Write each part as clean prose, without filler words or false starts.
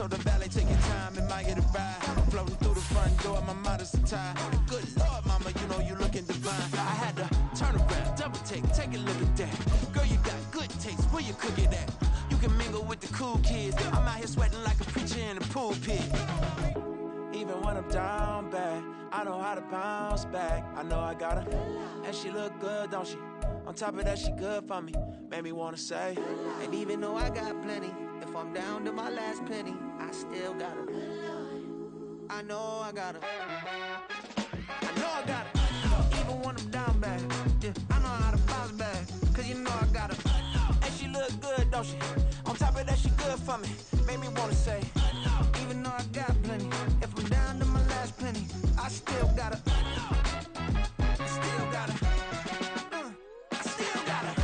told the valet, take your time, it might get a ride. Floating through the front door, my modest attire. Good Lord, mama, you know you looking divine. I had to turn around, double take a look at that. Girl, you got good taste, where you cook it at? You can mingle with the cool kids. I'm out here sweating like a preacher in the pulpit. Even when I'm down bad, I know how to bounce back. I know I got her, and she look good, don't she? On top of that, she good for me. Made me wanna say, and even though I got plenty, if I'm down to my last penny, I still got her. I know I got her. I know I got her. Even when I'm down bad, yeah, I know how to bounce back. Cause you know I got her. And she look good, don't she? On top of that, she good for me. Made me wanna say, even though I got plenty, if I'm down to my last penny, I still got her. I still got her. I still got her.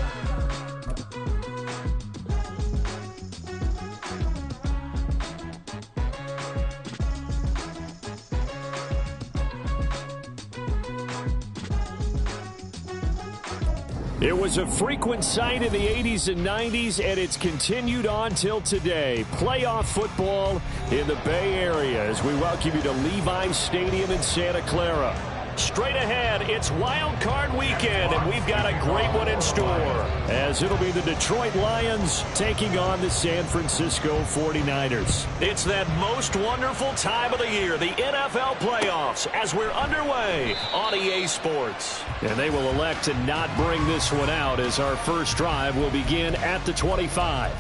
It was a frequent sight in the 80s and 90s, and it's continued on till today. Playoff football in the Bay Area as we welcome you to Levi's Stadium in Santa Clara. Straight ahead, it's Wild Card Weekend, and we've got a great one in store, as it'll be the Detroit Lions taking on the San Francisco 49ers. It's that most wonderful time of the year, the NFL playoffs, as we're underway on EA Sports. And they will elect to not bring this one out, as our first drive will begin at the 25.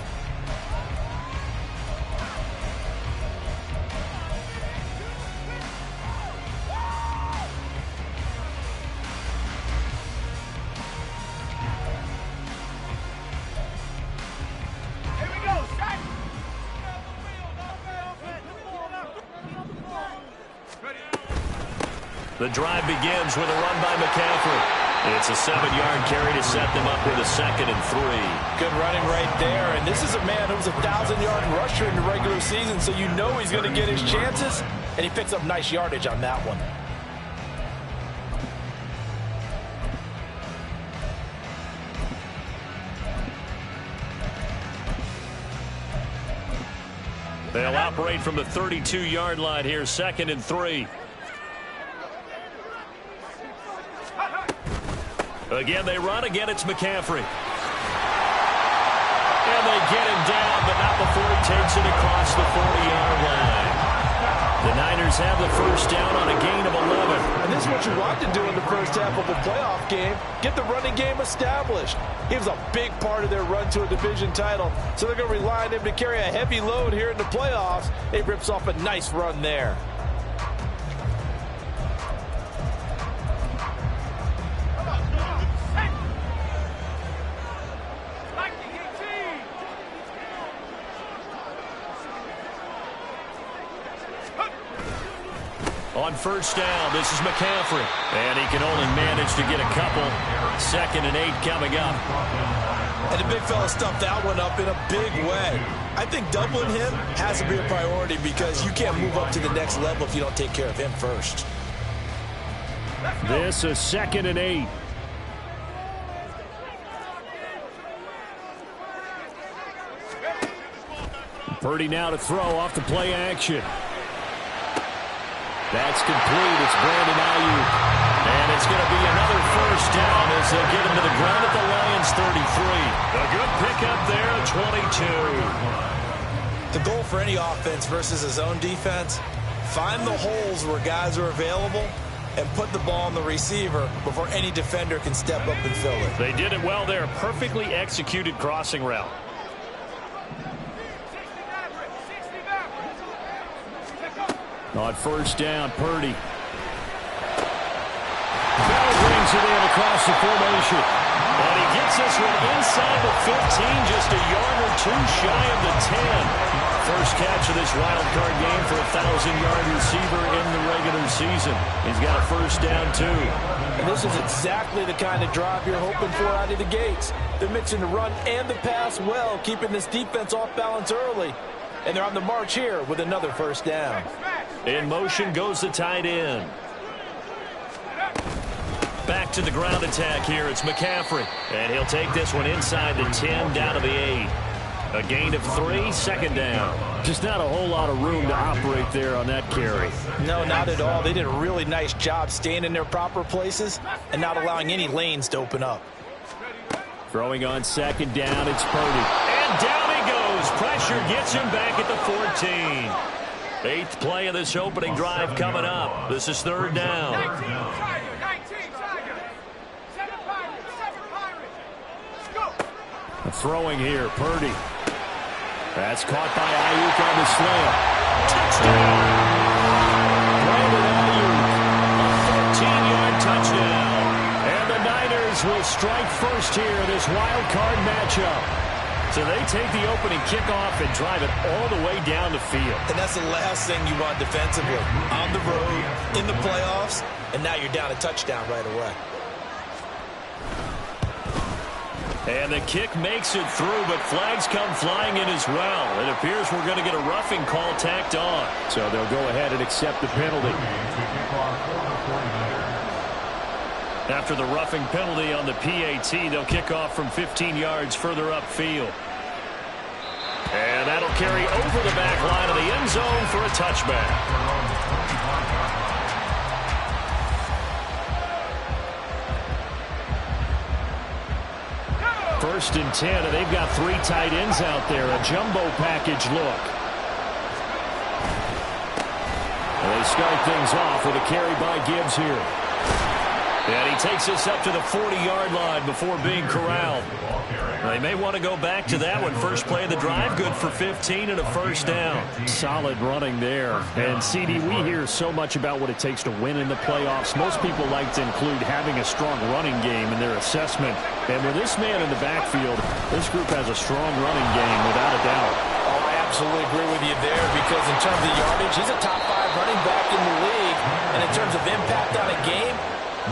The drive begins with a run by McCaffrey. It's a 7-yard carry to set them up with a 2nd and 3. Good running right there. And this is a man who was a 1,000-yard rusher in the regular season, so you know he's going to get his chances. And he picks up nice yardage on that one. They'll operate from the 32-yard line here, 2nd and 3. Again, they run. Again, it's McCaffrey. And they get him down, but not before he takes it across the 40-yard line. The Niners have the first down on a gain of 11. And this is what you want to do in the first half of a playoff game. Get the running game established. He was a big part of their run to a division title, so they're going to rely on him to carry a heavy load here in the playoffs. He rips off a nice run there. On first down, this is McCaffrey. And he can only manage to get a couple. 2nd and 8 coming up. And the big fella stuffed that one up in a big way. I think doubling him has to be a priority because you can't move up to the next level if you don't take care of him first. This is 2nd and 8. Purdy now to throw off the play action. That's complete. It's Brandon Ayuk. And it's going to be another first down as they get him to the ground at the Lions 33. A good pickup there at 22. The goal for any offense versus his own defense, find the holes where guys are available and put the ball on the receiver before any defender can step up and fill it. They did it well there. Perfectly executed crossing route. On first down, Purdy. Bell brings it in across the formation. And he gets this one inside the 15, just a yard or two shy of the 10. First catch of this wild card game for a 1,000-yard receiver in the regular season. He's got a first down, too. And this is exactly the kind of drive you're hoping for out of the gates. They're mixing the run and the pass well, keeping this defense off balance early. And they're on the march here with another first down. In motion goes the tight end. Back to the ground attack here. It's McCaffrey. And he'll take this one inside the 10, down to the 8. A gain of 3, 2nd down. Just not a whole lot of room to operate there on that carry. No, not at all. They did a really nice job staying in their proper places and not allowing any lanes to open up. Throwing on second down, it's Purdy. And down he goes. Pressure gets him back at the 14. 8th play of this opening drive coming up. This is 3rd down. Throwing here, Purdy. That's caught by Ayuk on the slam. Touchdown! Brandon Ayuk, a 14-yard touchdown. And the Niners will strike first here in this wild card matchup. So they take the opening kickoff and drive it all the way down the field. And that's the last thing you want defensively. On the road, in the playoffs, and now you're down a touchdown right away. And the kick makes it through, but flags come flying in as well. It appears we're going to get a roughing call tacked on. So they'll go ahead and accept the penalty. After the roughing penalty on the PAT, they'll kick off from 15 yards further upfield. And that'll carry over the back line of the end zone for a touchback. 1st and 10, and they've got 3 tight ends out there. A jumbo package look. And they start things off with a carry by Gibbs here. And he takes us up to the 40-yard line before being corralled. They may want to go back to that one. First play of the drive, good for 15 and a 1st down. Solid running there. And, CD, we hear so much about what it takes to win in the playoffs. Most people like to include having a strong running game in their assessment. And with this man in the backfield, this group has a strong running game without a doubt. Oh, I absolutely agree with you there because in terms of yardage, he's a top 5 running back in the league. And in terms of impact on a game,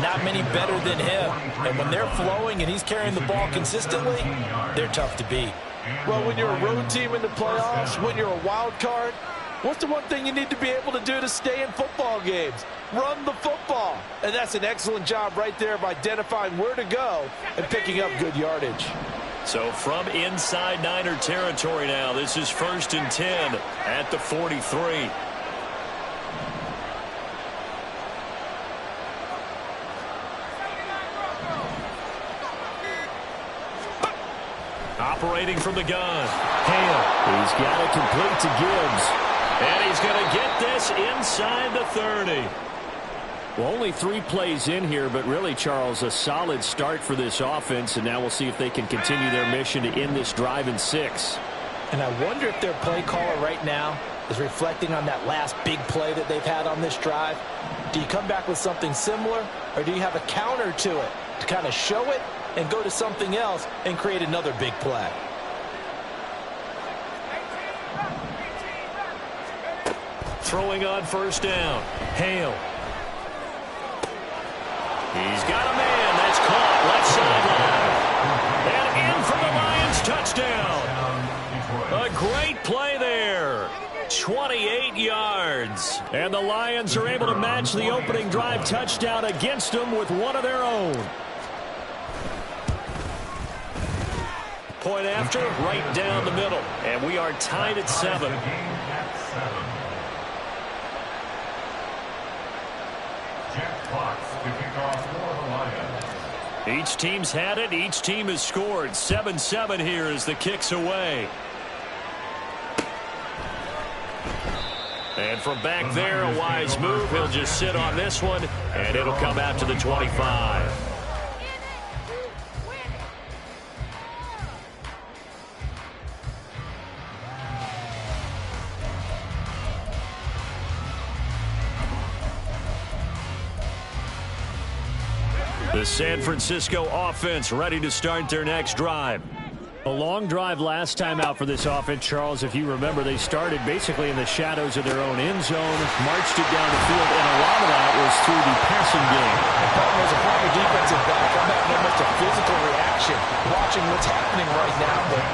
not many better than him. And when they're flowing and he's carrying the ball consistently, they're tough to beat. Well, when you're a road team in the playoffs, when you're a wild card, what's the one thing you need to be able to do to stay in football games? Run the football. And that's an excellent job right there of identifying where to go and picking up good yardage. So from inside Niner territory now, this is 1st and 10 at the 43. Operating from the gun. Hale. He's got it complete to Gibbs. And he's going to get this inside the 30. Well, only 3 plays in here, but really, Charles, a solid start for this offense. And now we'll see if they can continue their mission to end this drive in 6. And I wonder if their play caller right now is reflecting on that last big play that they've had on this drive. Do you come back with something similar, or do you have a counter to it to kind of show it and go to something else and create another big play? Throwing on 1st down. Hale. He's got a man. That's caught left sideline. And in for the Lions touchdown. A great play there. 28 yards. And the Lions are able to match the opening drive touchdown against them with one of their own. Point after, right down the middle. And we are tied at 7. Each team's had it. Each team has scored. 7-7 here as the kick's away. And from back there, a wise move. He'll just sit on this one, and it'll come out to the 25. The San Francisco offense ready to start their next drive. A long drive last time out for this offense, Charles. If you remember, they started basically in the shadows of their own end zone, marched it down the field, and a lot of that was through the passing game. The problem is a proper defensive back. I'm having almost a physical reaction watching what's happening right now. But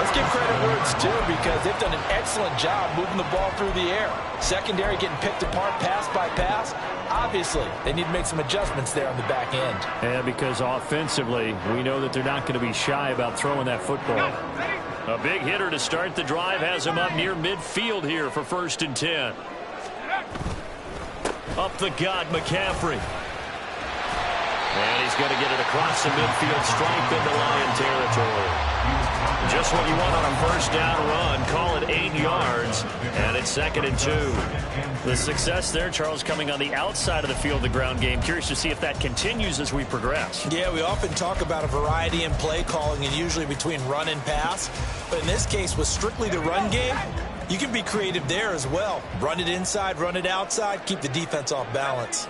let's give credit where it's due because they've done an excellent job moving the ball through the air. Secondary getting picked apart pass by pass. Obviously, they need to make some adjustments there on the back end. Yeah, because offensively, we know that they're not going to be shy about throwing that football. A big hitter to start the drive has him up near midfield here for 1st and 10. Up the gut, McCaffrey. And he's going to get it across the midfield stripe into Lion territory. Just what you want on a 1st down run. Call it 8 yards, and it's 2nd and 2. The success there, Charles, coming on the outside of the field, the ground game. Curious to see if that continues as we progress. Yeah, we often talk about a variety in play calling, and usually between run and pass. But in this case, with strictly the run game, you can be creative there as well. Run it inside, run it outside, keep the defense off balance.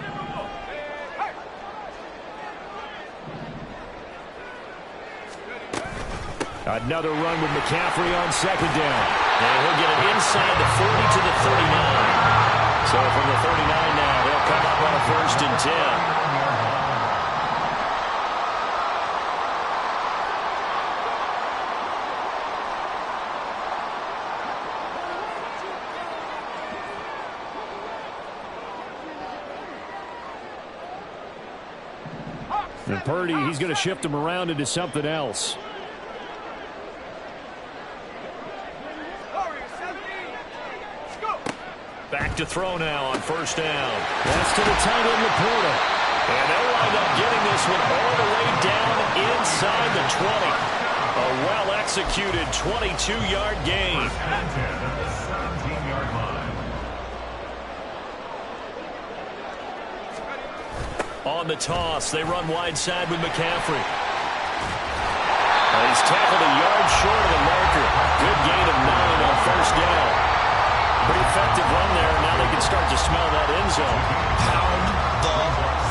Another run with McCaffrey on 2nd down. And he'll get it inside the 40 to the 39. So from the 39 now, they'll come up on a 1st and 10. And Purdy, he's going to shift him around into something else. Back to throw now on 1st down. That's to the tight end, Laporta. And they'll wind up getting this one all the way down inside the 20. A well-executed 22-yard gain. On the toss, they run wide side with McCaffrey. He's tackled a yard short of the marker. Good gain of 9 on 1st down. Pretty effective run there. Now they can start to smell that end zone. Pound the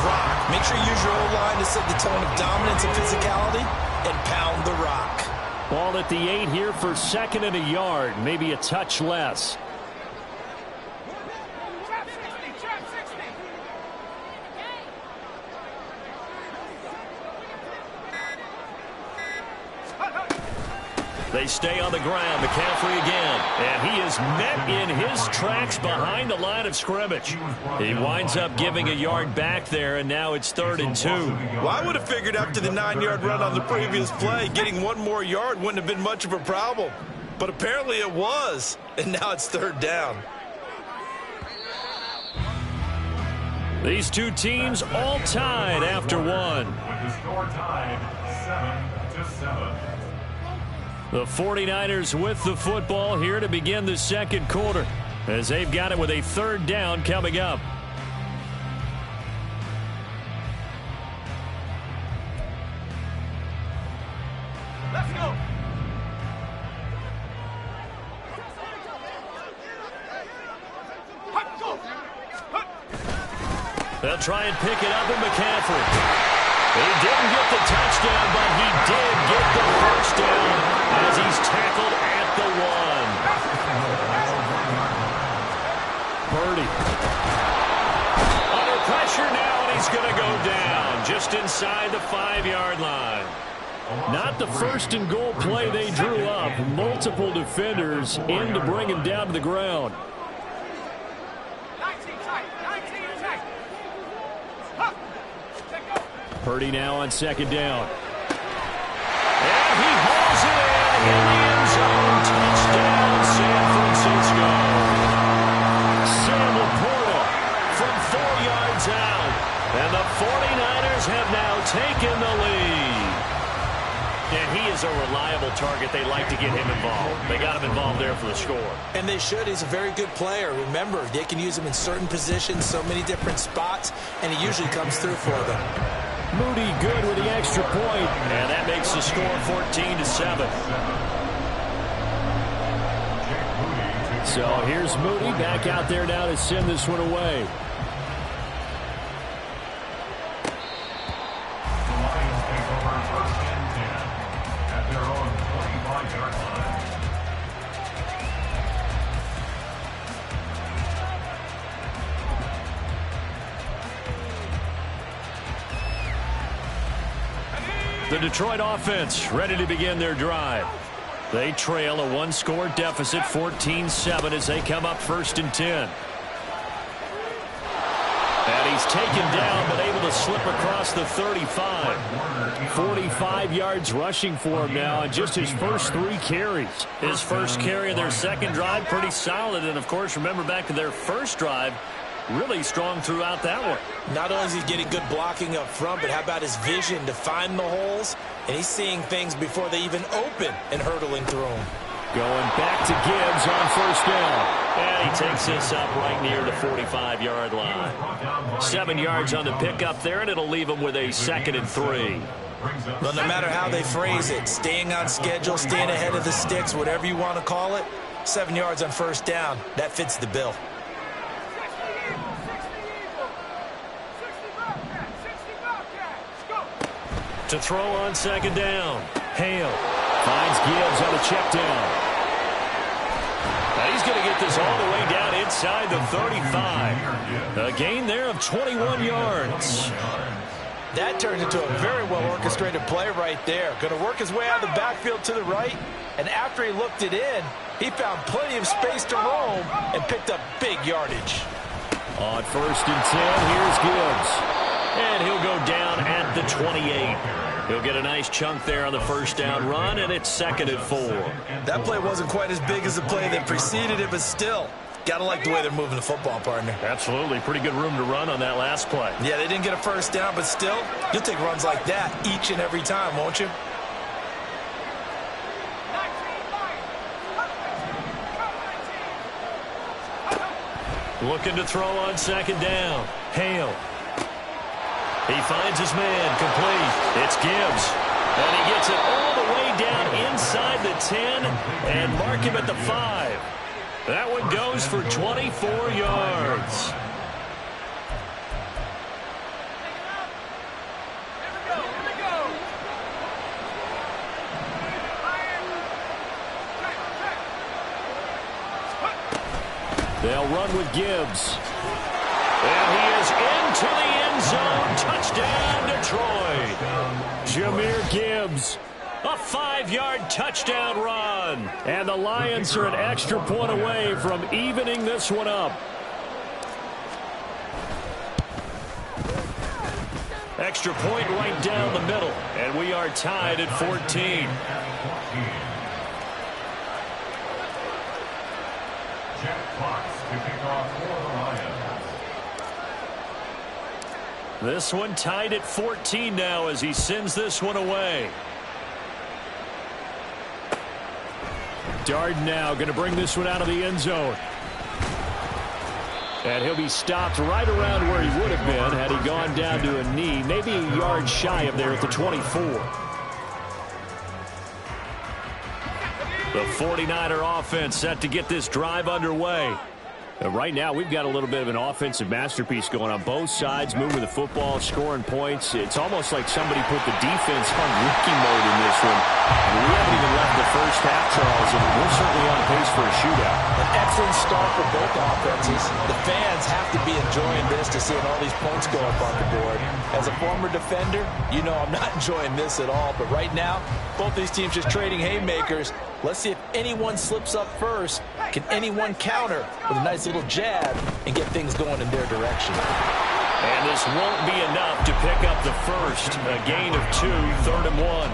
rock. Make sure you use your O-line to set the tone of dominance and physicality, and pound the rock. Ball at the 8 here for 2nd and a yard. Maybe a touch less. They stay on the ground. McCaffrey again. And he is met in his tracks behind the line of scrimmage. He winds up giving a yard back there, and now it's 3rd and 2. Well, I would have figured after the 9-yard run on the previous play, getting 1 more yard wouldn't have been much of a problem. But apparently it was, and now it's 3rd down. These two teams all tied after 1. With the score tied 7-7. The 49ers with the football here to begin the 2nd quarter, as they've got it with a 3rd down coming up. Let's go. They'll try and pick it up with McCaffrey. He didn't get the touchdown, but he did get the 1st down as he's tackled at the 1. Purdy. Under pressure now, and he's going to go down just inside the 5-yard line. Not the 1st and goal play they drew up. Multiple defenders in to bring him down to the ground. Purdy now on 2nd down. And he hauls it in the end zone. Touchdown, San Francisco. Sam Laporta from 4 yards out. And the 49ers have now taken the lead. And he is a reliable target. They like to get him involved. They got him involved there for the score. And they should. He's a very good player. Remember, they can use him in certain positions, so many different spots, and he usually comes through for them. Moody good with the extra point. And that makes the score 14-7. So here's Moody back out there now to send this one away. The Lions take over 1st and 10 at their own 25-yard line. The Detroit offense ready to begin their drive. They trail a 1-score deficit, 14-7, as they come up 1st and 10. And he he's taken down, but able to slip across the 35. 45 yards rushing for him now, and just his first 3 carries. His first carry of their second drive, pretty solid. And, of course, remember back to their first drive, really strong throughout that one. Not only is he getting good blocking up front, but how about his vision to find the holes? And he's seeing things before they even open and hurtling through them. Going back to Gibbs on first down. And he takes this up right near the 45-yard line. 7 yards on the pickup there, and it'll leave him with a 2nd and 3. Well, no matter how they phrase it, staying on schedule, staying ahead of the sticks, whatever you want to call it, 7 yards on first down, that fits the bill. To throw on second down. Hale finds Gibbs on a check down. Now he's going to get this all the way down inside the 35. A gain there of 21 yards. That turned into a very well-orchestrated play right there. Going to work his way out of the backfield to the right, and after he looked it in, he found plenty of space to roam and picked up big yardage. On first and 10, here's Gibbs. And he'll go down at the 28. He'll get a nice chunk there on the first down run, and it's 2nd and 4. That play wasn't quite as big as the play that preceded it, but still, got to like the way they're moving the football, partner. Absolutely. Pretty good room to run on that last play. Yeah, they didn't get a first down, but still, you'll take runs like that each and every time, won't you? Looking to throw on second down. Hale. He finds his man, complete. It's Gibbs. And he gets it all the way down inside the 10 and mark him at the 5. That one goes for 24 yards. They'll run with Gibbs. And he is into the end zone. Touchdown, Detroit. Jahmyr Gibbs. A 5-yard touchdown run. And the Lions are an extra point away from evening this one up. Extra point right down the middle. And we are tied at 14. This one tied at 14 now as he sends this one away. Darden now going to bring this one out of the end zone. And he'll be stopped right around where he would have been had he gone down to a knee, maybe a yard shy of there at the 24. The 49er offense set to get this drive underway. Right now, we've got a little bit of an offensive masterpiece going on both sides, moving the football, scoring points. It's almost like somebody put the defense on rookie mode in this one. We haven't even left the first half, Charles, and we're certainly on pace for a shootout. An excellent start for both offenses. The fans have to be enjoying this to seeing all these points go up on the board. As a former defender, you know I'm not enjoying this at all. But right now, both these teams just trading haymakers. Let's see if anyone slips up first. Can anyone counter with a nice little jab and get things going in their direction? And this won't be enough to pick up the first. A gain of 2, 3rd and 1.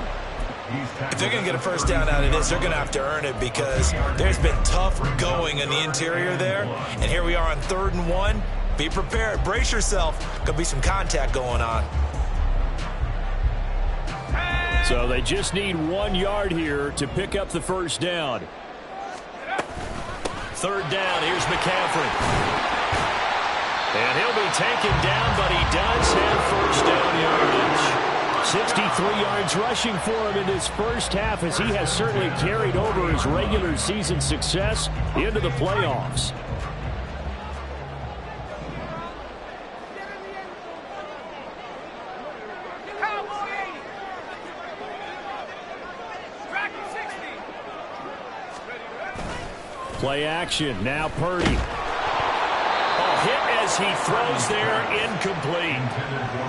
If they're going to get a first down out of this, they're going to have to earn it because there's been tough going in the interior there. And here we are on 3rd and 1. Be prepared. Brace yourself. Going to be some contact going on. So they just need 1 yard here to pick up the first down. 3rd down. Here's McCaffrey. And he'll be taken down, but he does have first down yardage. 63 yards rushing for him in his first half as he has certainly carried over his regular season success into the playoffs. Play action. Now Purdy. A hit as he throws there, incomplete.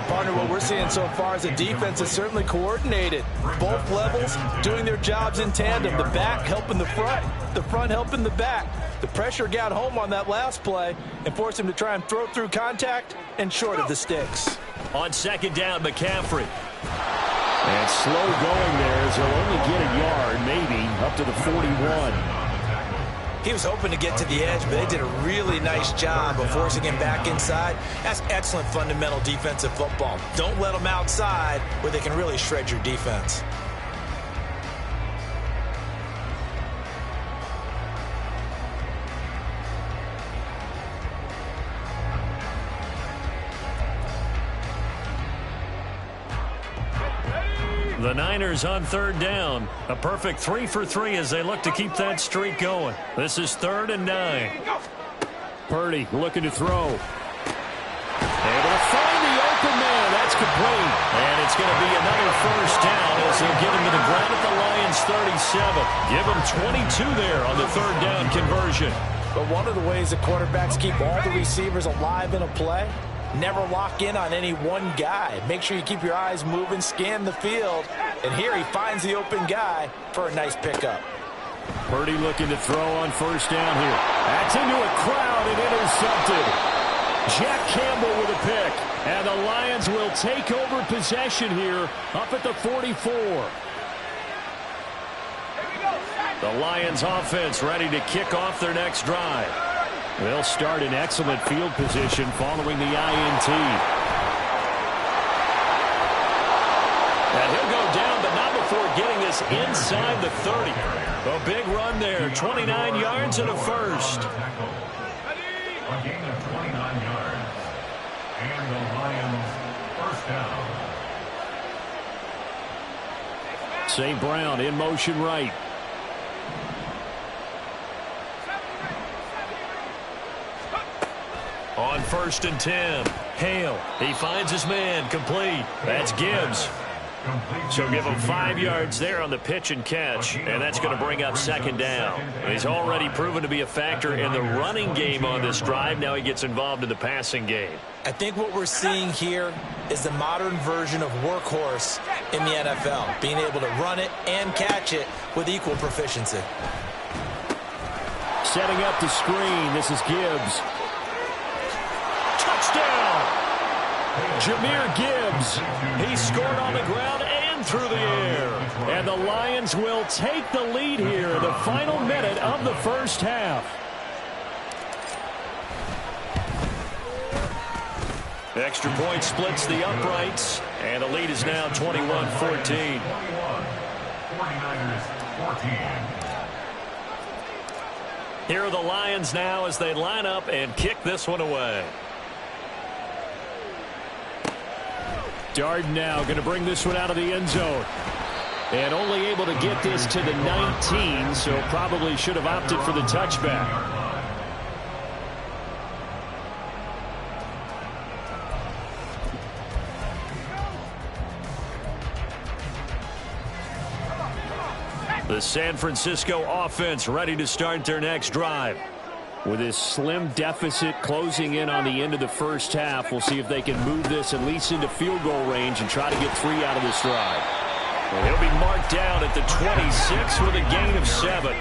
Partner, what we're seeing so far is a defense that's certainly coordinated. Both levels doing their jobs in tandem. The back helping the front helping the back. The pressure got home on that last play and forced him to try and throw through contact and short of the sticks. On second down, McCaffrey. And slow going there as he'll only get a yard, maybe, up to the 41. He was hoping to get to the edge, but they did a really nice job of forcing him back inside. That's excellent fundamental defensive football. Don't let them outside where they can really shred your defense. The Niners on third down. A perfect 3 for 3 as they look to keep that streak going. This is 3rd and 9. Purdy looking to throw. Able to find the open man. That's complete. And it's going to be another first down as they'll get him to the ground at the Lions 37. Give him 22 there on the third down conversion. But one of the ways that quarterbacks keep all the receivers alive in a play, never lock in on any one guy. Make sure you keep your eyes moving, scan the field. And here he finds the open guy for a nice pickup. Purdy looking to throw on first down here. That's into a crowd and intercepted. Jack Campbell with a pick. And the Lions will take over possession here up at the 44. The Lions offense ready to kick off their next drive. They'll start in excellent field position following the INT. And he'll go down, but not before getting this inside the 30. A big run there, 29 yards and a first. A gain of 29 yards. And the Lions first down. St. Brown in motion right. On 1st and 10, Hale. He finds his man, complete. That's Gibbs. So give him 5 yards there on the pitch and catch, and that's going to bring up second down. He's already proven to be a factor in the running game on this drive. Now he gets involved in the passing game. I think what we're seeing here is the modern version of workhorse in the NFL, being able to run it and catch it with equal proficiency. Setting up the screen. This is Gibbs. Touchdown! Jahmyr Gibbs. He scored on the ground and through the air. And the Lions will take the lead here, the final minute of the first half. Extra point splits the uprights, and the lead is now 21-14. 49ers 14. Here are the Lions now as they line up and kick this one away. Darden now going to bring this one out of the end zone. And only able to get this to the 19, so probably should have opted for the touchback. The San Francisco offense ready to start their next drive. With this slim deficit closing in on the end of the first half, we'll see if they can move this at least into field goal range and try to get 3 out of this drive. Well, he'll be marked down at the 26 with a gain of 7.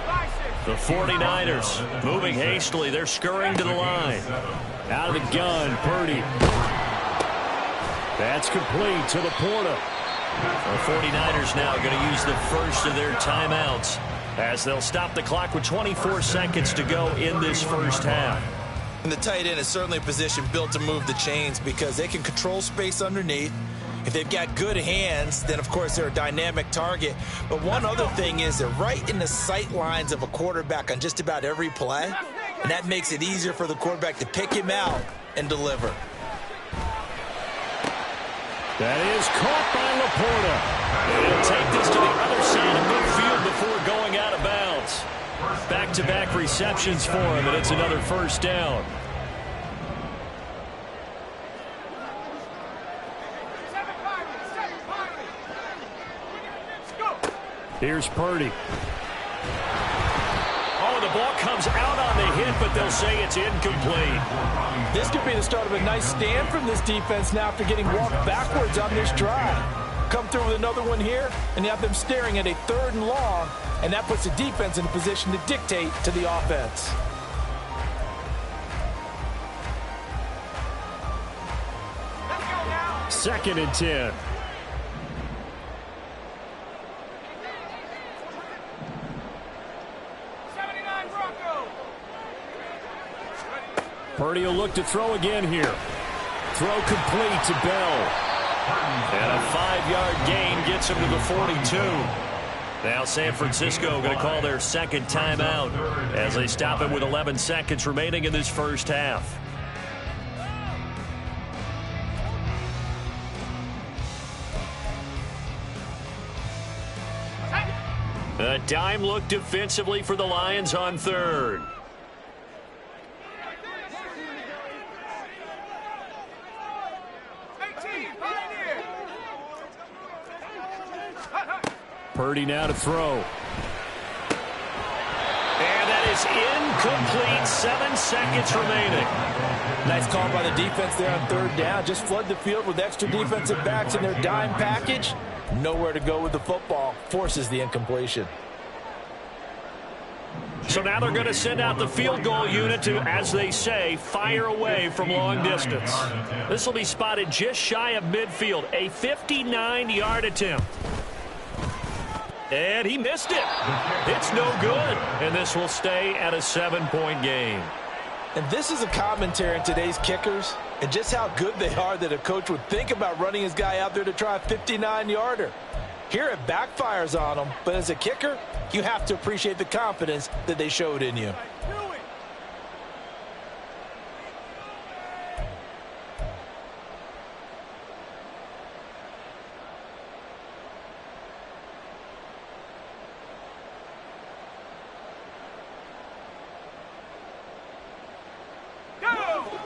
The 49ers moving hastily. They're scurrying to the line. Out of the gun, Purdy. That's complete to Laporta. The 49ers now going to use the first of their timeouts as they'll stop the clock with 24 seconds to go in this first half. And the tight end is certainly a position built to move the chains because they can control space underneath. If they've got good hands, then, of course, they're a dynamic target. But one other thing is they're right in the sight lines of a quarterback on just about every play, and that makes it easier for the quarterback to pick him out and deliver. That is caught by Laporta. He'll take this to the other side of midfield before going out of bounds. Back-to-back receptions for him, and it's another first down. Here's Purdy. Oh, the ball comes out on the hit, but they'll say it's incomplete. This could be the start of a nice stand from this defense now after getting walked backwards on this drive. Come through with another one here, and you have them staring at a 3rd and long, and that puts the defense in a position to dictate to the offense. 2nd and 10. Purdy will look to throw again here. Throw complete to Bell. And a 5-yard gain gets him to the 42. Now San Francisco going to call their second timeout as they stop it with 11 seconds remaining in this first half. A dime look defensively for the Lions on 3rd. Purdy now to throw. And that is incomplete. 7 seconds remaining. Nice call by the defense there on 3rd down. Just flood the field with extra defensive backs in their dime package. Nowhere to go with the football. Forces the incompletion. So now they're going to send out the field goal unit to, as they say, fire away from long distance. This will be spotted just shy of midfield. A 59-yard attempt. And he missed it. It's no good. And this will stay at a 7-point game. And this is a commentary on today's kickers and just how good they are that a coach would think about running his guy out there to try a 59-yarder. Here it backfires on him, but as a kicker, you have to appreciate the confidence that they showed in you.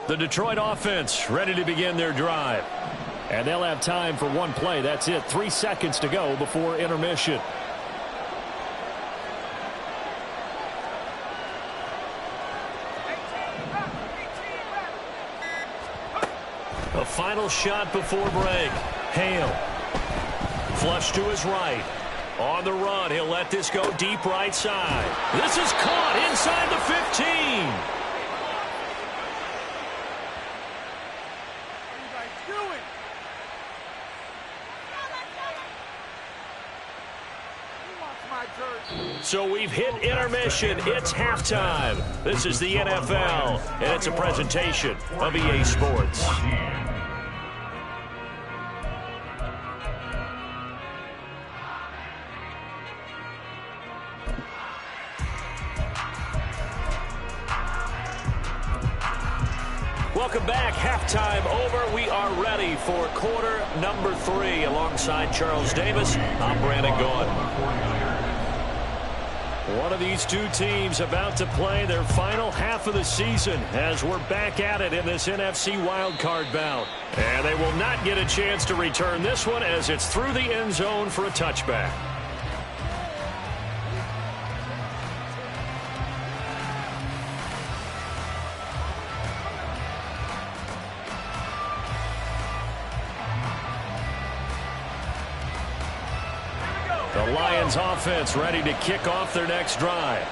The Detroit offense ready to begin their drive. And they'll have time for one play. That's it. 3 seconds to go before intermission. A final shot before break. Hale. Flush to his right. On the run, he'll let this go deep right side. This is caught inside the 15. So we've hit intermission. It's halftime. This is the NFL, and it's a presentation of EA Sports. Welcome back. Halftime over. We are ready for quarter number 3. Alongside Charles Davis, I'm Brandon Gaudin. One of these two teams about to play their final half of the season as we're back at it in this NFC wildcard bout. And they will not get a chance to return this one as it's through the end zone for a touchback. The Lions offense ready to kick off their next drive.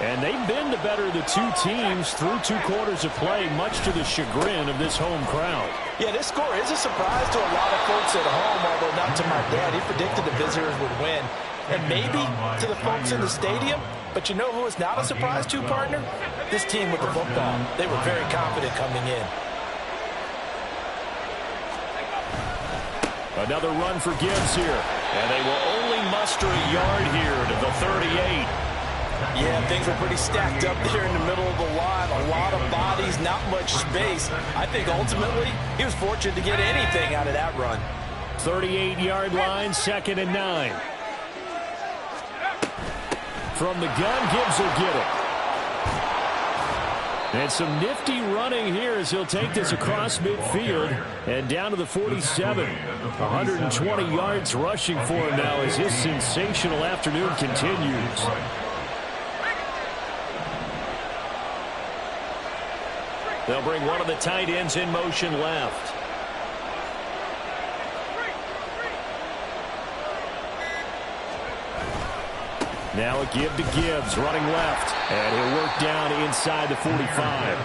And they've been the better of the two teams through 2 quarters of play, much to the chagrin of this home crowd. Yeah, this score is a surprise to a lot of folks at home, although not to my dad. He predicted the visitors would win. And maybe to the folks in the stadium. But you know who is not a surprise to, partner? This team with the football. They were very confident coming in. Another run for Gibbs here. And they will only muster a yard here to the 38. Yeah, things were pretty stacked up there in the middle of the line. A lot of bodies, not much space. I think ultimately he was fortunate to get anything out of that run. 38-yard line, 2nd and 9. From the gun, Gibbs will get it. And some nifty running here as he'll take this across midfield and down to the 47. 120 yards rushing for him now as his sensational afternoon continues. They'll bring one of the tight ends in motion left. Now a give to Gibbs, running left. And he'll work down inside the 45.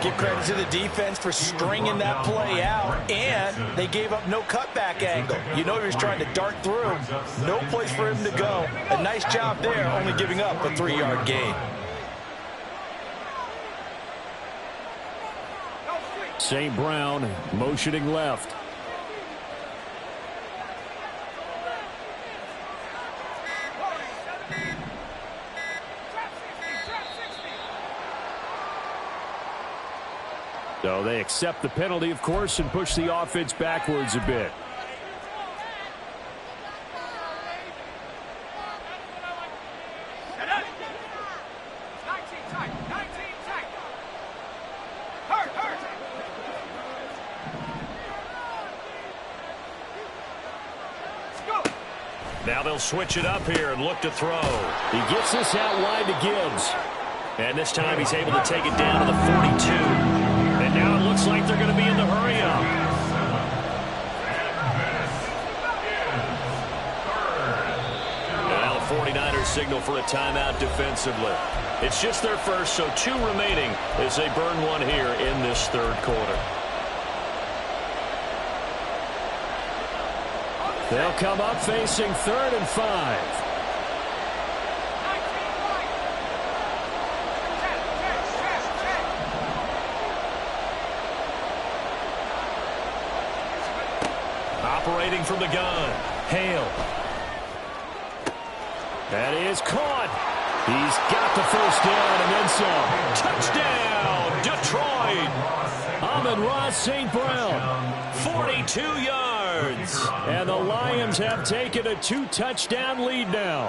Give credit to the defense for stringing that play out, and they gave up no cutback angle. You know he was trying to dart through. No place for him to go. A nice job there, only giving up a 3-yard gain. St. Brown motioning left. So they accept the penalty, of course, and push the offense backwards a bit. Now they'll switch it up here and look to throw. He gets this out wide to Gibbs. And this time he's able to take it down to the 42. And now it looks like they're going to be in the hurry-up. Now the 49ers signal for a timeout defensively. It's just their first, so 2 remaining as they burn one here in this third quarter. They'll come up facing 3rd and 5. Operating from the gun, Hale. That is caught. He's got the first down and then some. Touchdown, Detroit. Amon-Ra St. Brown. 42 yards. And the Lions have taken a 2-touchdown lead now.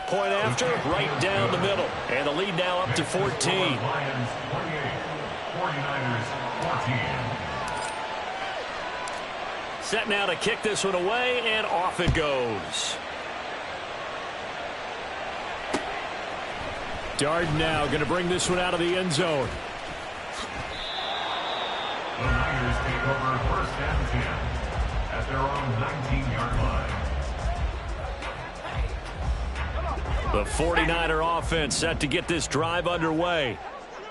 Point after, right down the middle. And the lead now up to 14. Lions 28, 49ers 14. Set now to kick this one away, and off it goes. Darden now going to bring this one out of the end zone. The Niners take over 1st and 10 at their own 19-yard line. The 49er offense set to get this drive underway.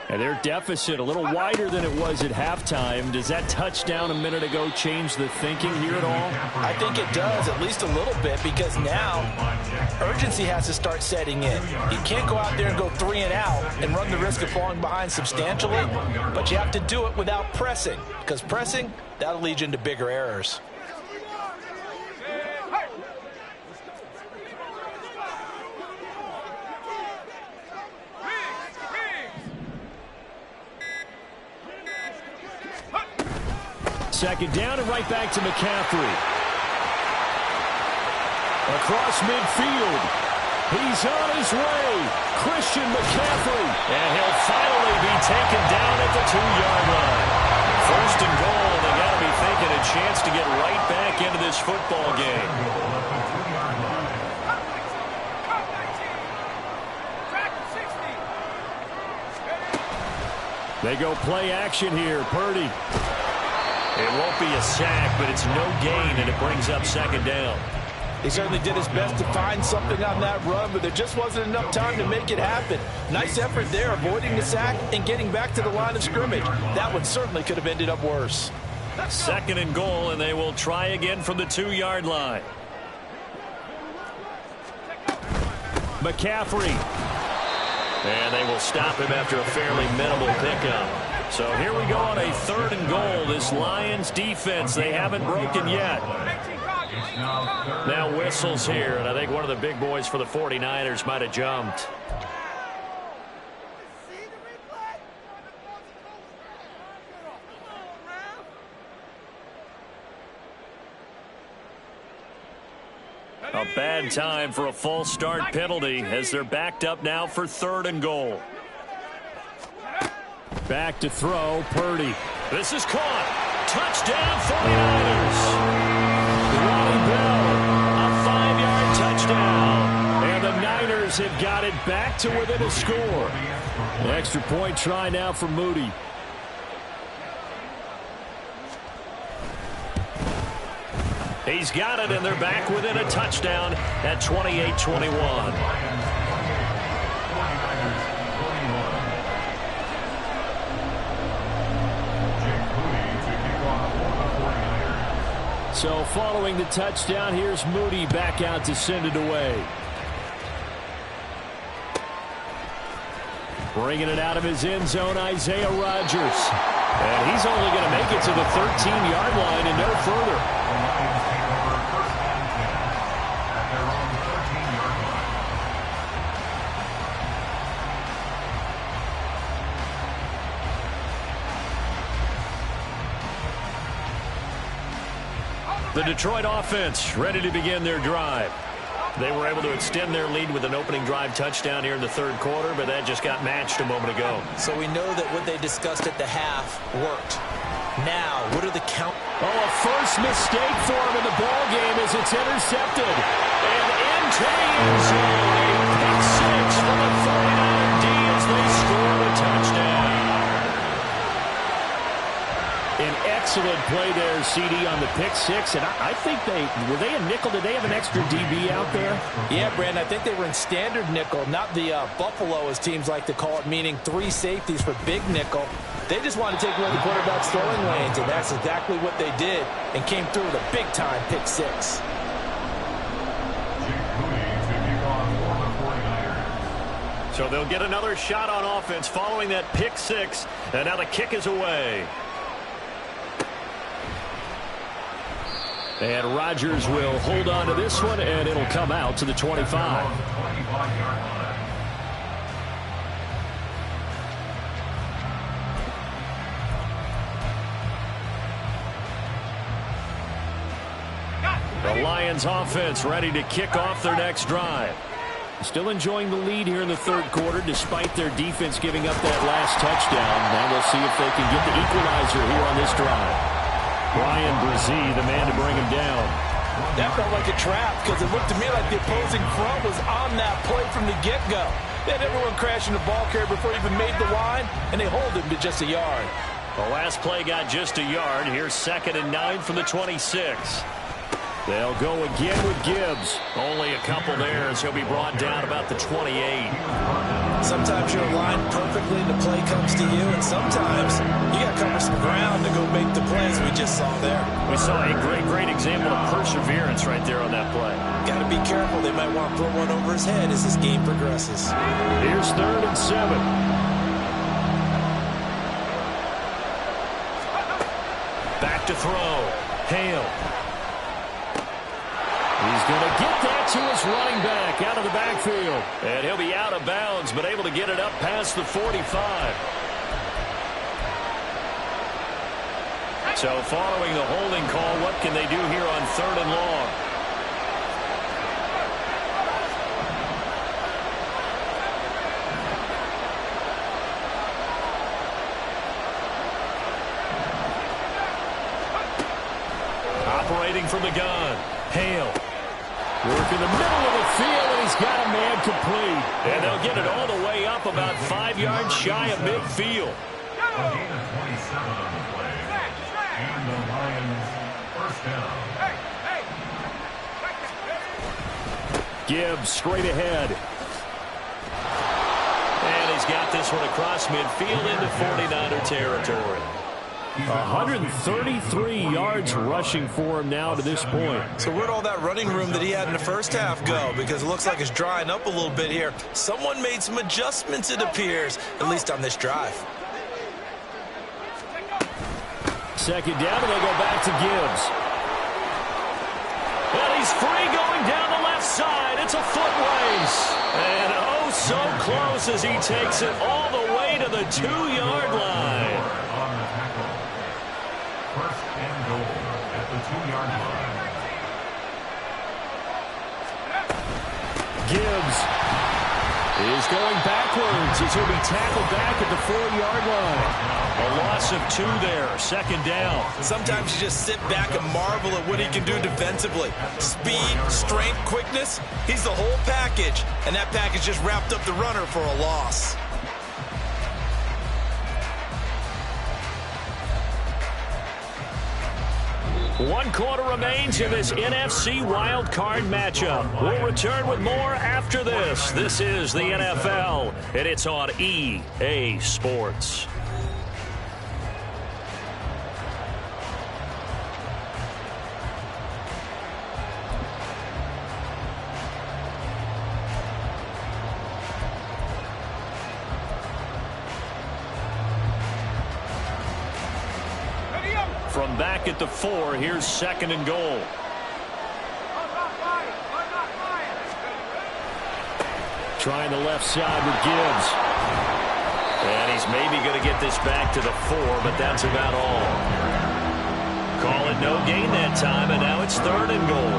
And their deficit a little wider than it was at halftime. Does that touchdown a minute ago change the thinking here at all? I think it does, at least a little bit, because now urgency has to start setting in. You can't go out there and go 3 and out and run the risk of falling behind substantially, but you have to do it without pressing, because pressing, that'll lead you into bigger errors. Second down and right back to McCaffrey. Across midfield. He's on his way. Christian McCaffrey. And he'll finally be taken down at the 2-yard line. 1st and goal. They got to be thinking a chance to get right back into this football game. They go play action here. Purdy. It won't be a sack, but it's no gain, and it brings up 2nd down. He certainly did his best to find something on that run, but there just wasn't enough time to make it happen. Nice effort there, avoiding the sack and getting back to the line of scrimmage. That one certainly could have ended up worse. 2nd and goal, and they will try again from the 2-yard line. McCaffrey. And they will stop him after a fairly minimal pickup. So here we go on a 3rd and goal. This Lions defense, they haven't broken yet. Now whistles here, and I think one of the big boys for the 49ers might have jumped. A bad time for a false start penalty as they're backed up now for 3rd and goal. Back to throw, Purdy. This is caught. Touchdown 49ers. Ronnie Bell, a 5-yard touchdown. And the Niners have got it back to within a score. An extra point try now for Moody. He's got it, and they're back within a touchdown at 28-21. So following the touchdown, here's Moody back out to send it away. Bringing it out of his end zone, Isaiah Rodgers. And he's only going to make it to the 13-yard line and no further. The Detroit offense ready to begin their drive. They were able to extend their lead with an opening drive touchdown here in the third quarter, but that just got matched a moment ago. So we know that what they discussed at the half worked. Now, what are the count? Oh, a first mistake for him in the ball game as it's intercepted. And into the end zone. A pick six for the 49er D as they score the touchdown. An excellent play there, CD, on the pick six. And I think were they a nickel? Did they have an extra DB out there? Yeah, Brandon, I think they were in standard nickel, not the Buffalo, as teams like to call it, meaning 3 safeties for big nickel. They just wanted to take away the quarterback's throwing lanes, and that's exactly what they did, and came through with a big-time pick six. So they'll get another shot on offense following that pick six, and now the kick is away. And Rodgers will hold on to this one, and it'll come out to the 25. The Lions offense ready to kick off their next drive. Still enjoying the lead here in the third quarter despite their defense giving up that last touchdown. Now we'll see if they can get the equalizer here on this drive. Brian Brzee, the man to bring him down. That felt like a trap because it looked to me like the opposing front was on that play from the get-go. They had everyone crashing the ball carrier before he even made the line, and they hold him to just a yard. The last play got just a yard. Here's 2nd and 9 from the 26. They'll go again with Gibbs. Only a couple there as he'll be brought down about the 28. Sometimes you're aligned perfectly and the play comes to you, and sometimes you got to cover some ground to go make the plays we just saw there. We saw a great example of perseverance right there on that play. Got to be careful. They might want to throw one over his head as this game progresses. Here's 3rd and 7. Back to throw. Hale. He's going to get that to his running back out of the backfield. And he'll be out of bounds, but able to get it up past the 45. So following the holding call, what can they do here on 3rd and long? Operating from the gun. Hale. Work in the middle of the field, and he's got a man complete. And they'll get it all the way up about 5 yards shy of midfield. A gain of 27 on the play. And the Lions first down. Gibbs straight ahead. And he's got this one across midfield into 49er territory. 133 yards rushing for him now to this point. So where'd all that running room that he had in the first half go? Because it looks like it's drying up a little bit here. Someone made some adjustments, it appears, at least on this drive. 2nd down, and they go back to Gibbs. And he's free going down the left side. It's a foot race. And oh, so close as he takes it all the way to the 2-yard line. On the tackle. 1st and goal at the 2-yard line. Gibbs is going backwards as he'll be tackled back at the 4-yard line. A loss of 2 there, 2nd down. Sometimes you just sit back and marvel at what he can do defensively. Speed, strength, quickness, he's the whole package. And that package just wrapped up the runner for a loss. One quarter remains in this NFC Wild Card matchup. We'll return with more after this. This is the NFL, and it's on EA Sports. from back at the 4. Here's 2nd and goal. Trying the left side with Gibbs. And he's maybe going to get this back to the 4, but that's about all. Call it no gain that time, and now it's 3rd and goal.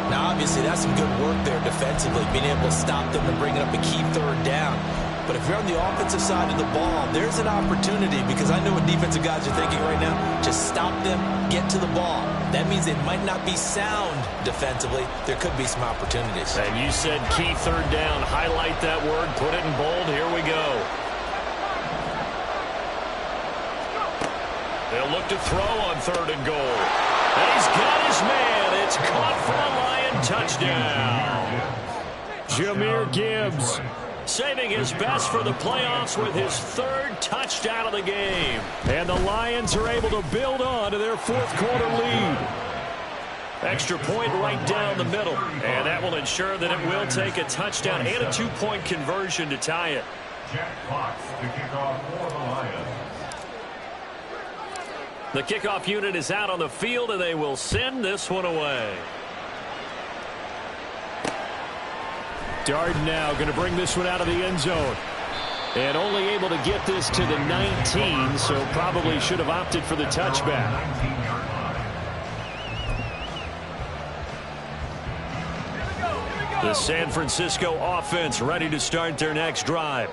Now, obviously, that's some good work there defensively, being able to stop them and bring up a key 3rd down. But if you're on the offensive side of the ball, there's an opportunity, because I know what defensive guys are thinking right now. Just stop them, get to the ball. That means they might not be sound defensively. There could be some opportunities. And you said key 3rd down. Highlight that word. Put it in bold. Here we go. They'll look to throw on 3rd and goal. And he's got his man. It's caught for a Lion touchdown. Jahmyr Gibbs saving his best for the playoffs with his 3rd touchdown of the game. And the Lions are able to build on to their 4th quarter lead. Extra point right down the middle. And that will ensure that it will take a touchdown and a 2-point conversion to tie it. Jack Fox to kick off for the Lions. The kickoff unit is out on the field, and they will send this one away. Darden now going to bring this one out of the end zone. And only able to get this to the 19, so probably should have opted for the touchback. The San Francisco offense ready to start their next drive.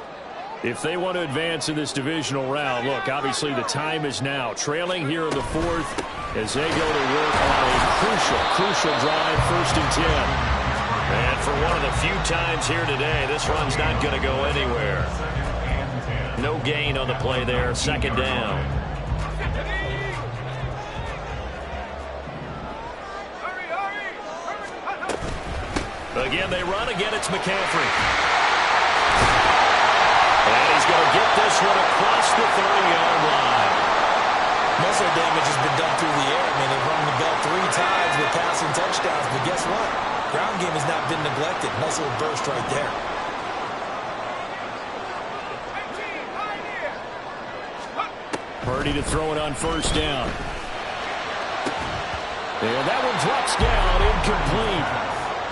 If they want to advance in this divisional round, look, obviously the time is now. Trailing here in the 4th as they go to work on a crucial drive, 1st and 10. And for one of the few times here today, this run's not going to go anywhere. No gain on the play there, 2nd down. Again, they run. Again, it's McCaffrey. And he's going to get this one across the 30-yard line. Muscle damage has been done through the air. I mean, they've rung the bell 3 times with passing touchdowns, but guess what? Ground game has not been neglected. Nice little burst right there. Purdy to throw it on 1st down. And that one drops down, incomplete.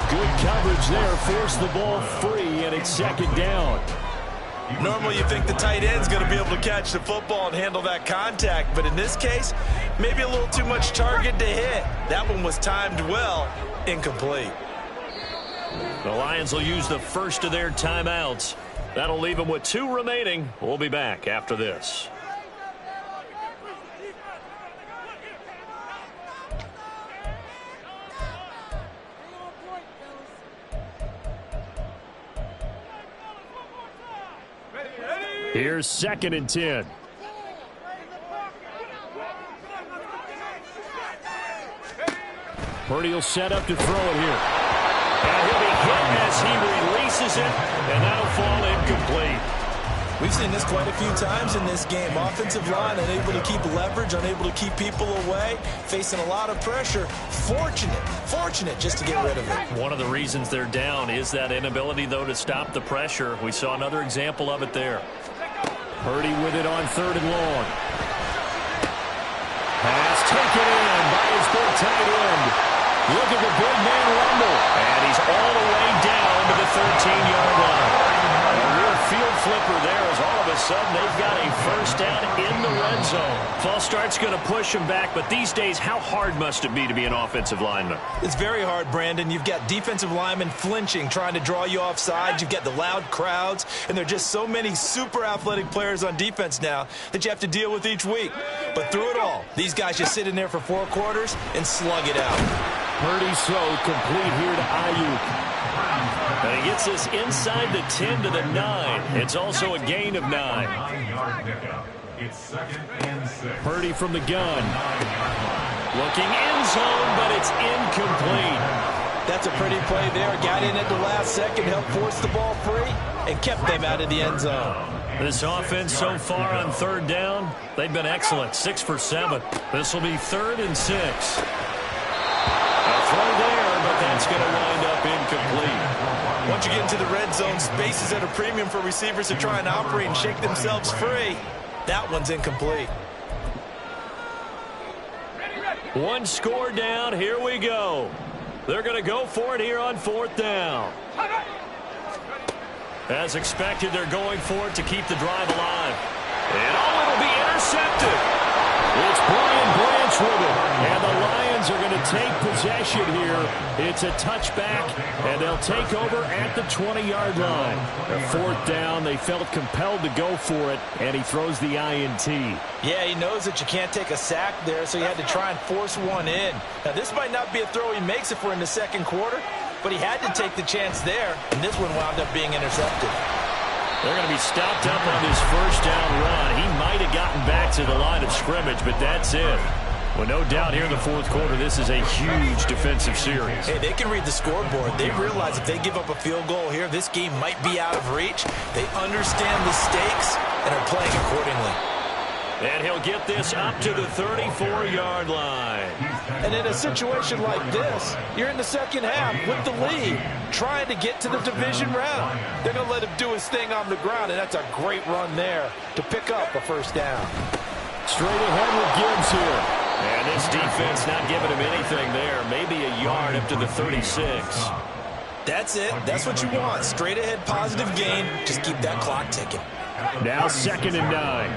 Good coverage there, forced the ball free, and it's 2nd down. Normally you think the tight end's going to be able to catch the football and handle that contact, but in this case, maybe a little too much target to hit. That one was timed well, incomplete. The Lions will use the first of their timeouts. That'll leave them with 2 remaining. We'll be back after this. Here's 2nd and 10. Purdy will set up to throw it here. And he'll be hit as he releases it, and that'll fall incomplete. We've seen this quite a few times in this game. Offensive line unable to keep leverage, unable to keep people away, facing a lot of pressure. Fortunate just to get rid of it. One of the reasons they're down is that inability, though, to stop the pressure. We saw another example of it there. Purdy with it on 3rd and long. Pass taken in by his big tight end. Look at the big man rumble. And he's all the way down to the 13-yard line. A real field flipper there as all of a sudden they've got a 1st down in the red zone. False start's going to push him back, but these days, how hard must it be to be an offensive lineman? It's very hard, Brandon. You've got defensive linemen flinching, trying to draw you offside. You've got the loud crowds, and there are just so many super athletic players on defense now that you have to deal with each week. But through it all, these guys just sit in there for 4 quarters and slug it out. Purdy's throw complete here to Ayuk. And he gets this inside the 10 to the 9. It's also a gain of 9. 9-yard pickup. It's 2nd and 6. Purdy from the gun. Looking end zone, but it's incomplete. That's a pretty play there. Got in at the last second, helped force the ball free, and kept them out of the end zone. This offense so far on 3rd down, they've been excellent. 6 for 7. This will be 3rd and 6. A throw there, but that's going to wind up incomplete. Once you get into the red zone, space is at a premium for receivers to try and operate and shake themselves free. That one's incomplete. One score down. Here we go. They're going to go for it here on 4th down. As expected, they're going for it to keep the drive alive. And it'll be intercepted. It's Brian Branch with it. And the Lions are going to take possession here. It's a touchback, and they'll take over at the 20-yard line. A 4th down, they felt compelled to go for it, and he throws the INT. Yeah, he knows that you can't take a sack there, so he had to try and force one in. Now, this might not be a throw he makes if we're in the second quarter, but he had to take the chance there, and this one wound up being intercepted. They're going to be stopped up on this first down run. He might have gotten back to the line of scrimmage, but that's it. Well, no doubt here in the 4th quarter, this is a huge defensive series. Hey, they can read the scoreboard. They realize if they give up a field goal here, this game might be out of reach. They understand the stakes and are playing accordingly. And he'll get this up to the 34-yard line. And in a situation like this, you're in the second half with the lead, trying to get to the division round. They're going to let him do his thing on the ground, and that's a great run there to pick up a first down. Straight ahead with Gibbs here. And this defense not giving him anything there. Maybe a yard up to the 36. That's it. That's what you want. Straight ahead positive gain. Just keep that clock ticking. Now 2nd and 9.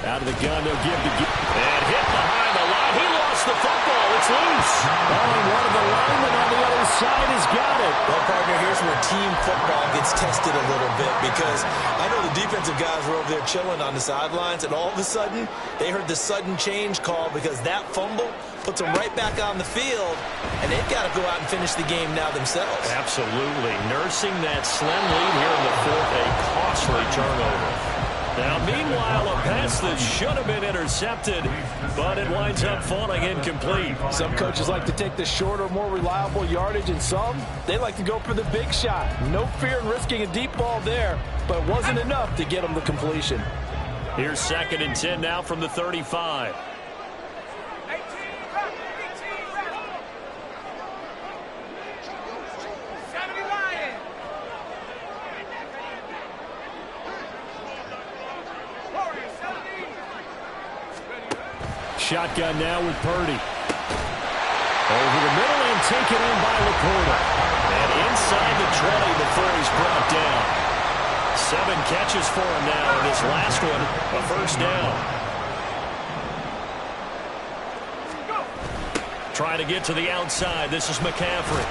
Out of the gun, they'll give to Gibbs. And hit behind the line. He lost the football. It's loose. Oh, and one of the linemen on the other side has got it. Well, partner, here's where team football gets tested a little bit, because I know the defensive guys were over there chilling on the sidelines, and all of a sudden, they heard the sudden change call because that fumble puts them right back on the field, and they've got to go out and finish the game now themselves. Absolutely. Nursing that slim lead here in the 4th, a costly turnover. Now, meanwhile, a pass that should have been intercepted, but it winds up falling incomplete. Some coaches like to take the shorter, more reliable yardage, and some, they like to go for the big shot. No fear in risking a deep ball there, but it wasn't enough to get them the completion. Here's 2nd and 10 now from the 35. Shotgun now with Purdy. Over the middle and taken in by Laporta. And inside the 20 before he's brought down. 7 catches for him now, and this last one, a first down. Trying to get to the outside. This is McCaffrey.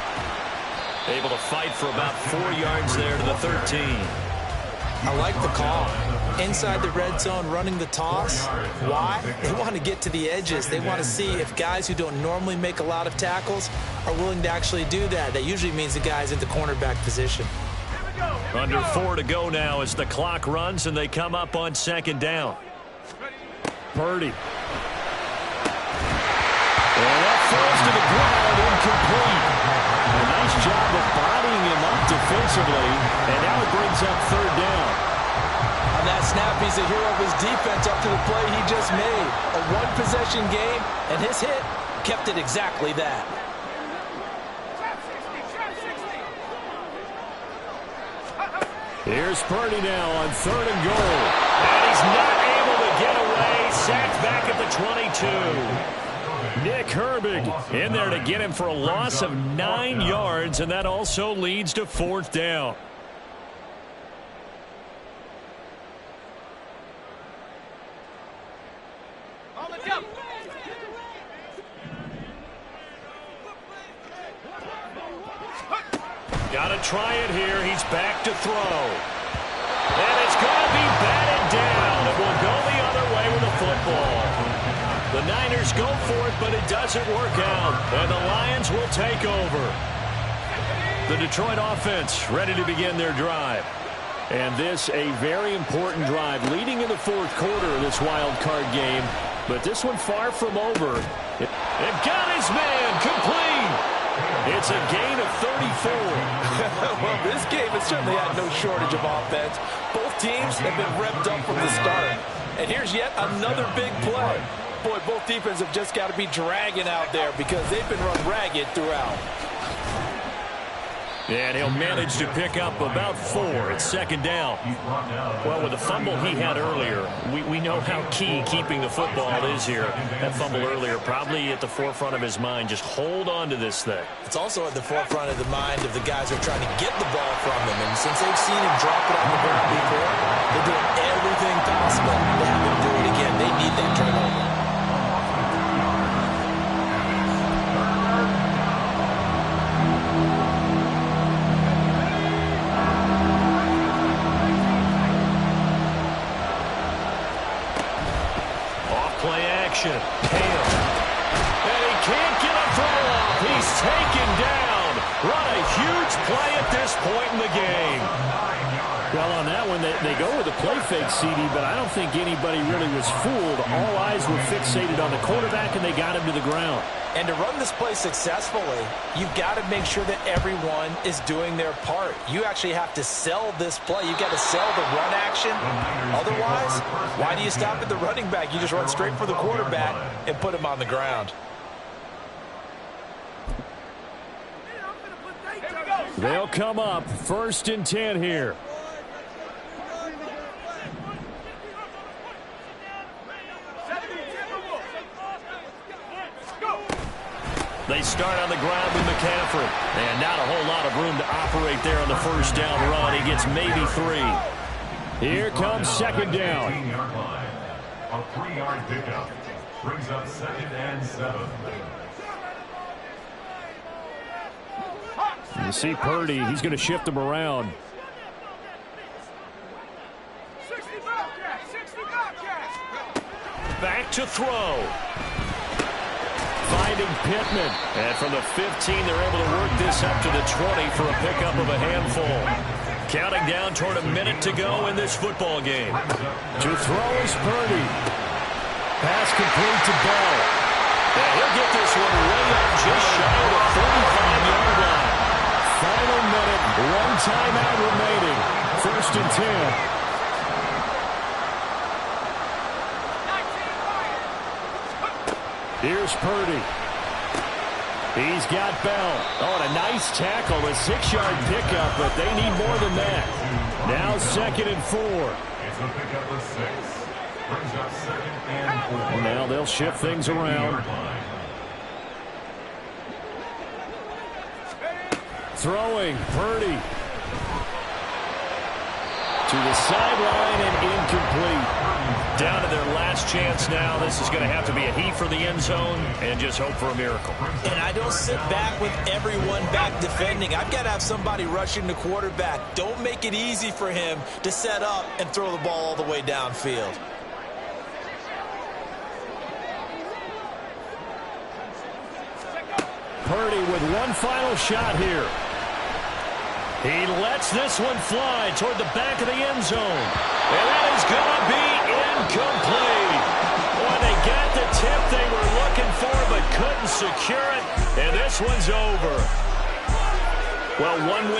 Able to fight for about 4 yards there to the 13. I like the call. Inside the red zone, running the toss. Why? They want to get to the edges. They want to see if guys who don't normally make a lot of tackles are willing to actually do that. That usually means the guy's in the cornerback position. Under 4 to go now as the clock runs and they come up on 2nd down. Purdy. And that falls to the ground, incomplete. A nice job of bodying him up defensively, and now it brings up 3rd down. On that snap, he's a hero of his defense up to the play he just made. A one-possession game, and his hit kept it exactly that. Here's Purdy now on 3rd and goal. And he's not able to get away. Sacked back at the 22. Nick Herbig in there to get him for a loss of 9 yards, and that also leads to 4th down. Got to try it here. He's back to throw. And it's going to be batted down. It will go the other way with the football. The Niners go for it, but it doesn't work out. And the Lions will take over. The Detroit offense ready to begin their drive. And this a very important drive leading in the 4th quarter of this wild card game. But this one far from over. They've got his man complete. It's a gain of 34. Well, this game has certainly had no shortage of offense. Both teams have been revved up from the start. And here's yet another big play. Boy, both defenses have just got to be dragging out there because they've been run ragged throughout. And he'll manage to pick up about 4. It's second down. Well, with the fumble he had earlier, we know how key keeping the football is here. That fumble earlier probably at the forefront of his mind. Just hold on to this thing. It's also at the forefront of the mind of the guys who are trying to get the ball from him. And since they've seen him drop it on the ground before, they're doing everything possible to have him do it again. They need that turnover. Hale. And he can't get a throw off. He's taken down. What a huge play at this point in the game. Well, on that one, they go with a play fake, CD, but I don't think anybody really was fooled. All eyes were fixated on the quarterback, and they got him to the ground. And to run this play successfully, you've got to make sure that everyone is doing their part. You actually have to sell this play. You've got to sell the run action. Otherwise, why do you stop at the running back? You just run straight for the quarterback and put him on the ground. They'll come up 1st and 10 here. They start on the ground with McCaffrey. And not a whole lot of room to operate there on the first down run. He gets maybe 3. Here comes second down. A 3-yard pickup brings up 2nd and 7. You see Purdy, he's going to shift him around. Back to throw. Finding Pittman. And from the 15, they're able to work this up to the 20 for a pickup of a handful. Counting down toward a minute to go in this football game. To throw is Purdy. Pass complete to Bell. And he'll get this one way up just shy of the 35-yard line. Final minute, 1 timeout remaining. 1st and 10. Here's Purdy. He's got Bell. Oh, and a nice tackle, a 6-yard pickup, but they need more than that. Now 2nd and 4. It's a pickup of 6. Brings up 2nd and 4. Now they'll shift things around. Throwing, Purdy. To the sideline and incomplete. Down to their last chance now. This is going to have to be a heat for the end zone and just hope for a miracle. And I don't sit back with everyone back defending. I've got to have somebody rushing the quarterback. Don't make it easy for him to set up and throw the ball all the way downfield. Purdy with one final shot here. He lets this one fly toward the back of the end zone. And that is going to be incomplete. Boy, they got the tip they were looking for but couldn't secure it. And this one's over. Well, one win